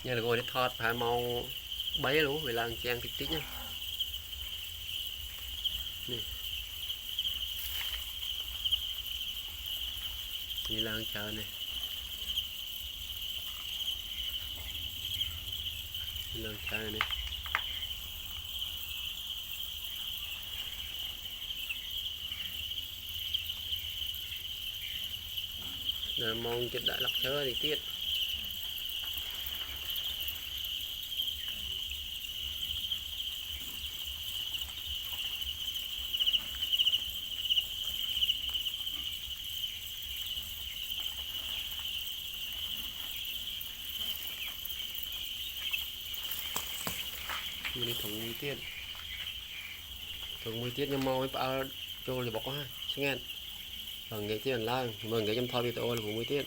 Như là ngồi để thọt phải màu bấy luôn vì là trang tích tích nhá. Nè, như là chờ này, như là chờ này. Rồi mong chết đại lọc chớ thì tiết. Mình đi thùng 10 tiết. Thùng 10 tiết nhưng mau mới bảo cho là bọc ha. Xin nghe. Rồi nghe tiết là mừng cái trong thôi bị tổ là cũng 10 tiết.